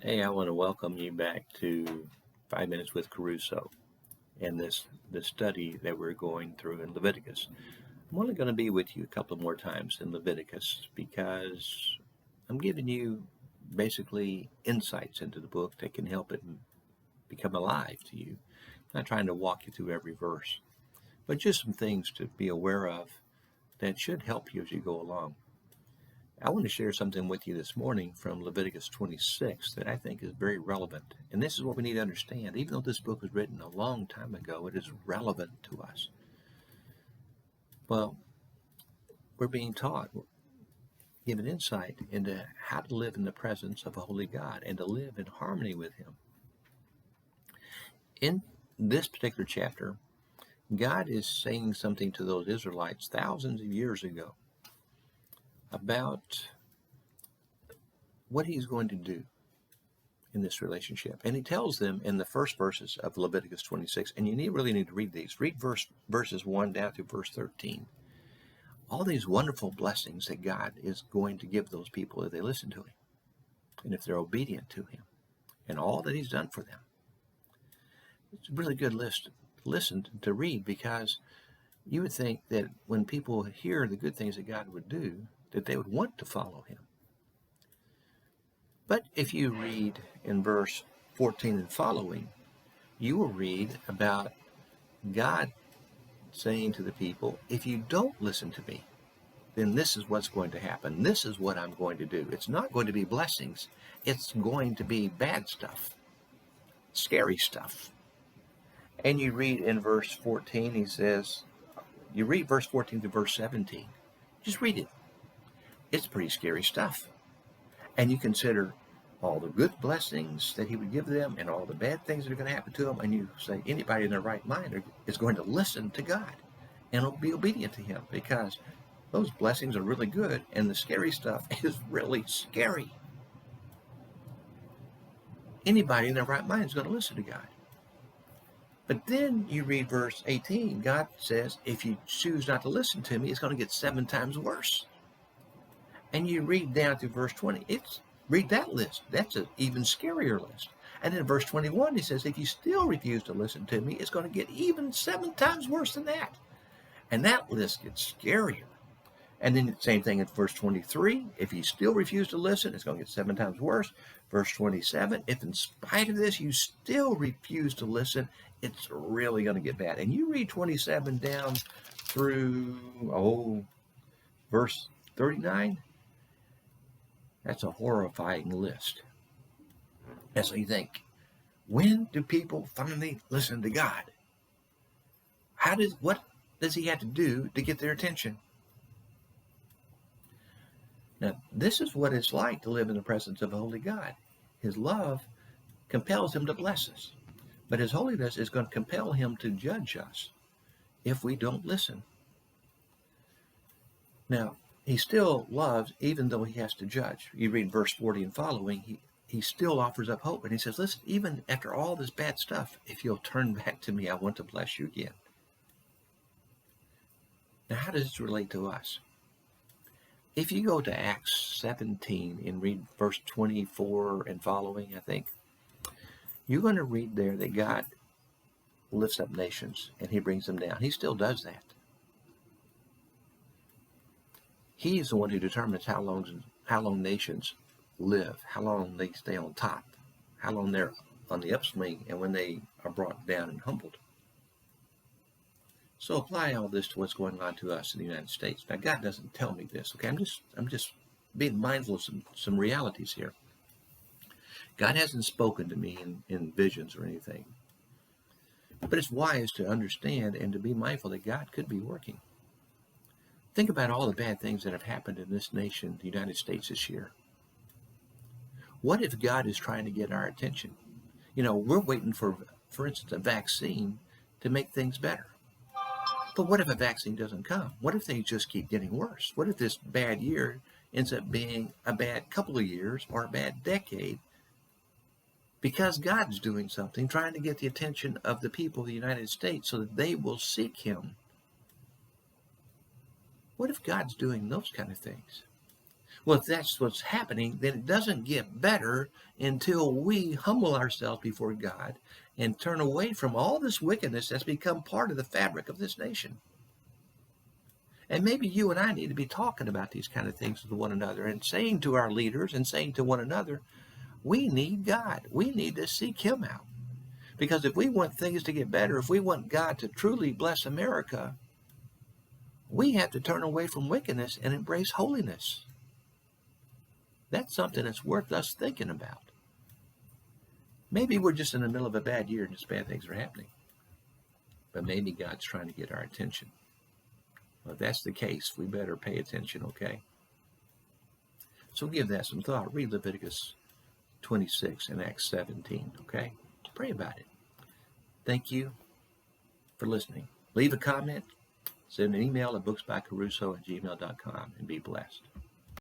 Hey, I want to welcome you back to 5 Minutes with Kerusso and this study that we're going through in Leviticus. I'm only going to be with you a couple more times in Leviticus because I'm giving you basically insights into the book that can help it become alive to you. I'm not trying to walk you through every verse, but just some things to be aware of that should help you as you go along. I want to share something with you this morning from Leviticus 26 that I think is very relevant. And this is what we need to understand. Even though this book was written a long time ago, it is relevant to us. Well, we're being taught, given insight into how to live in the presence of a holy God and to live in harmony with Him. In this particular chapter, God is saying something to those Israelites thousands of years ago about what He's going to do in this relationship. And He tells them in the first verses of Leviticus 26, and you really need to read these. Read verses 1 down through verse 13. All these wonderful blessings that God is going to give those people if they listen to Him and if they're obedient to Him and all that He's done for them. It's a really good list to read, because you would think that when people hear the good things that God would do, that they would want to follow Him. But if you read in verse 14 and following, you will read about God saying to the people, if you don't listen to me, then this is what's going to happen. This is what I'm going to do. It's not going to be blessings. It's going to be bad stuff, scary stuff. And you read in verse 14, he says, you read verse 14 to verse 17. Just read it. It's pretty scary stuff. And you consider all the good blessings that He would give them and all the bad things that are going to happen to them, and you say anybody in their right mind is going to listen to God and will be obedient to Him, because those blessings are really good and the scary stuff is really scary. Anybody in their right mind is going to listen to God. But then you read verse 18. God says, if you choose not to listen to me, it's going to get 7 times worse. And you read down through verse 20. Read that list. That's an even scarier list. And then in verse 21, he says, if you still refuse to listen to me, it's going to get even 7 times worse than that. And that list gets scarier. And then the same thing in verse 23. If you still refuse to listen, it's going to get 7 times worse. Verse 27, if in spite of this you still refuse to listen, it's really going to get bad. And you read 27 down through, verse 39. That's a horrifying list. And so you think, when do people finally listen to God? What does He have to do to get their attention? Now, this is what it's like to live in the presence of a holy God. His love compels Him to bless us, but His holiness is going to compel Him to judge us if we don't listen. Now, He still loves, even though He has to judge. You read verse 40 and following, he still offers up hope. And He says, listen, even after all this bad stuff, if you'll turn back to me, I want to bless you again. Now, how does this relate to us? If you go to Acts 17 and read verse 24 and following, I think, you're going to read there that God lifts up nations and He brings them down. He still does that. He's the one who determines how long nations live, how long they stay on top, how long they're on the upswing, and when they are brought down and humbled. So apply all this to what's going on to us in the United States. Now, God doesn't tell me this, okay? I'm just being mindful of some realities here. God hasn't spoken to me in visions or anything. But it's wise to understand and to be mindful that God could be working. Think about all the bad things that have happened in this nation, the United States, this year. What if God is trying to get our attention? We're waiting for instance, a vaccine to make things better. But what if a vaccine doesn't come? What if they just keep getting worse? What if this bad year ends up being a bad couple of years or a bad decade? Because God's doing something, trying to get the attention of the people of the United States so that they will seek Him. What if God's doing those kind of things? Well, if that's what's happening, then it doesn't get better until we humble ourselves before God and turn away from all this wickedness that's become part of the fabric of this nation. And maybe you and I need to be talking about these kind of things with one another and saying to our leaders and saying to one another, we need God. We need to seek him out. Because if we want things to get better, if we want God to truly bless America, we have to turn away from wickedness and embrace holiness. That's something that's worth us thinking about. Maybe we're just in the middle of a bad year and just bad things are happening. But maybe God's trying to get our attention. Well, if that's the case, we better pay attention, okay? So give that some thought. Read Leviticus 26 and Acts 17, okay? Pray about it. Thank you for listening. Leave a comment. Send an email at booksbykerusso@gmail.com and be blessed.